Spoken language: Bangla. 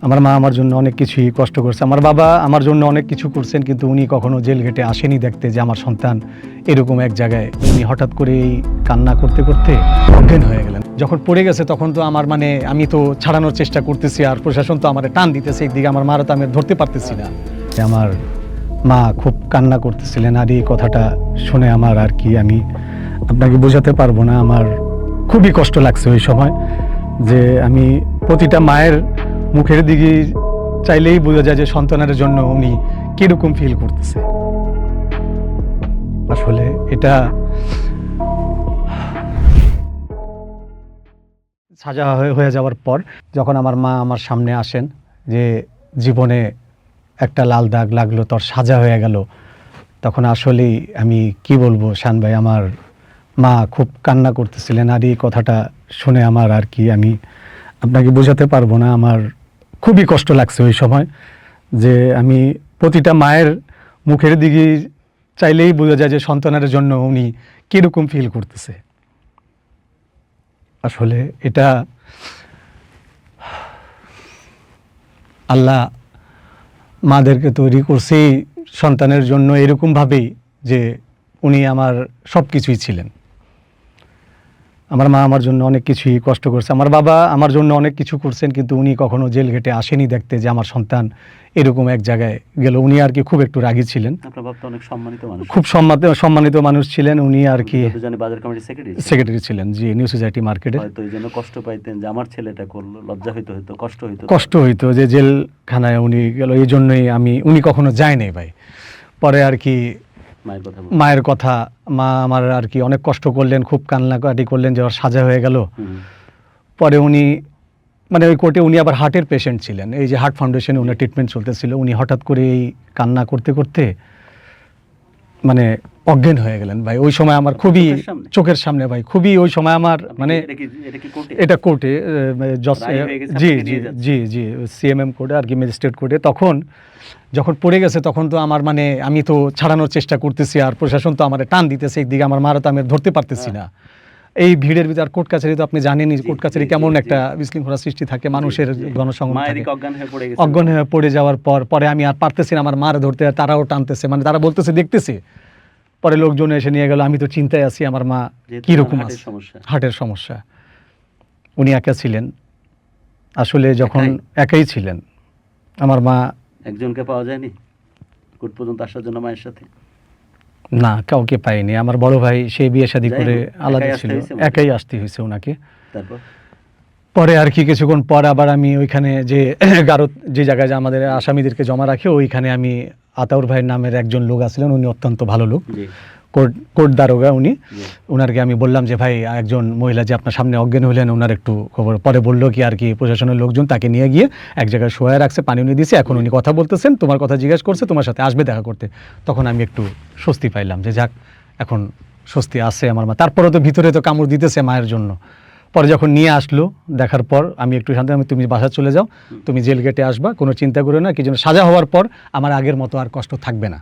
আমার মা আমার জন্য অনেক কিছুই কষ্ট করছে, আমার বাবা আমার জন্য অনেক কিছু করছেন, কিন্তু উনি কখনো জেল গেটে আসেনি দেখতে যে আমার সন্তান এরকম এক জায়গায়। উনি হঠাৎ করে এই কান্না করতে করতে অজ্ঞান হয়ে গেলেন। যখন পড়ে গেছে তখন তো আমার আমি তো ছাড়ানোর চেষ্টা করতেছি, আর প্রশাসন তো আমার টান দিতেছে একদিকে, আমার মারও তো আমি ধরতে পারতেছি না। আমার মা খুব কান্না করতেছিলেন, আর এই কথাটা শুনে আমার আমি আপনাকে বোঝাতে পারবো না। আমার খুবই কষ্ট লাগছে ওই সময়, যে আমি প্রতিটা মায়ের মুখের দিকে চাইলেই বোঝা যায় যে সন্তানের জন্য উনি কিরকম ফিল করতেছে। আসলে এটা সাজা হয়ে যাওয়ার পর যখন আমার মা আমার সামনে আসেন যে জীবনে একটা লাল দাগ লাগলো, তোর সাজা হয়ে গেল, তখন আসলেই আমি কি বলবো শান ভাই, আমার মা খুব কান্না করতেছিলেন, আর এই কথাটা শুনে আমার আমি আপনাকে বোঝাতে পারবো না। আমার খুবই কষ্ট লাগছে ওই সময়, যে আমি প্রতিটা মায়ের মুখের দিকে চাইলেই বোঝা যায় যে সন্তানের জন্য উনি কীরকম ফিল করতেছে। আসলে এটা আল্লাহ মাদেরকে তৈরি করছেই সন্তানের জন্য এরকমভাবেই, যে উনি আমার সব কিছুই ছিলেন। আমার মা আমার জন্য অনেক কিছুই কষ্ট করছে, আমার বাবা আমার জন্য অনেক কিছু করছেন, কিন্তু উনি কখনো জেল গেটে আসেনি দেখতে যে আমার সন্তান এরকম এক জায়গায় গেল। উনি খুব একটু রাগী ছিলেন। আপনার বাবা তো অনেক সম্মানিত মানুষ, খুব সম্মানিত মানুষ ছিলেন উনি, বাজার কমিটির সেক্রেটারি ছিলেন, জি, নিউ সোসাইটি মার্কেটে। হয়তো এই জন্য কষ্ট পাইতেন যে আমার ছেলেটা করলো, লজ্জা হইতো, কষ্ট হইতো যে জেলখানায় উনি গেল, এই জন্যই উনি কখনো যায়নি ভাই। পরে মায়ের কথা মা আমার অনেক কষ্ট করলেন, খুব কান্নাকাটি করলেন যে ওর সাজা হয়ে গেল। পরে উনি ওই কোর্টে উনি আবার হার্টের পেশেন্ট ছিলেন, এই যে হার্ট ফাউন্ডেশনে উনার ট্রিটমেন্ট চলতেছিল, উনি হঠাৎ করে এই কান্না করতে করতে অজ্ঞান হয়ে গেলেন ভাই। ওই সময় আমার খুবই চোখের সামনে ভাই, খুবই ওই সময় আমার এটা কোর্টে, জি জি জি জি সিএমএম কোর্টে ম্যাজিস্ট্রেট কোর্টে। তখন যখন পড়ে গেছে তখন তো আমার আমি তো ছাড়ানোর চেষ্টা করতেছি, আর প্রশাসন তো আমার টান দিতেছে একদিকে, আমার মারও তো আমি ধরতে পারতেছি না। এই ভিড়ের ভিতর কোর্ট কাছারি তো আপনি জানেনই, কোর্ট কাছারি কেমন একটা বিশৃঙ্খলা সৃষ্টি থাকে, মানুষের গণসংখ্যা অজ্ঞান হয়ে পড়ে যাওয়ার পরে আমি আর পারতেছি না আমার মার ধরতে, তারাও টানতেছে, তারা বলতেছে দেখতেছে। পরে লোকজন এসে নিয়ে গেল, আমি তো চিন্তায় আছি আমার মা কিরকম আছে, হার্টের সমস্যা। উনি একা ছিলেন, আসলে যখন একাই ছিলেন। আমার মা একজনকে পাওয়া যায়নি কোর্ট পর্যন্ত আসার জন্য মায়ের সাথে? না, কাউকে পাইনি। আমার বড় ভাই সে বিয়ে শাদী করে আলাদা ছিল, একাই আসতে হয়েছে ওনাকে। তারপর পরে কিছুক্ষণ পর আবার আমি ওইখানে যে গারদ যে জায়গায় আমাদের আসামিদেরকে জমা রাখে, ওইখানে আমি আতাউর ভাইয়ের নামের একজন লোক আসলেন, উনি অত্যন্ত ভালো লোক, কোর্ট দারোগা উনি। ওনারকে আমি বললাম যে ভাই, একজন মহিলা যে আপনার সামনে অজ্ঞান হলেন, ওনার একটু খবর। পরে বললো কি প্রশাসনের লোকজন তাকে নিয়ে গিয়ে এক জায়গায় শোয়া রাখছে, পানি উনি দিয়েছে, এখন উনি কথা বলতেছেন, তোমার কথা জিজ্ঞেস করছে, তোমার সাথে আসবে দেখা করতে। তখন আমি একটু স্বস্তি পাইলাম যে যাক, এখন স্বস্তি আছে আমার মা। তারপরে তো ভিতরে তো কামড় দিতেছে মায়ের জন্য। পরে যখন নিয়ে আসলো, দেখার পর আমি একটু শান্তি, তুমি বাসা চলে যাও, তুমি জেল গেটে আসবা, কোনো চিন্তা করো না, কি যেন সাজা হওয়ার পর আমার আগের মতো আর কষ্ট থাকবে না।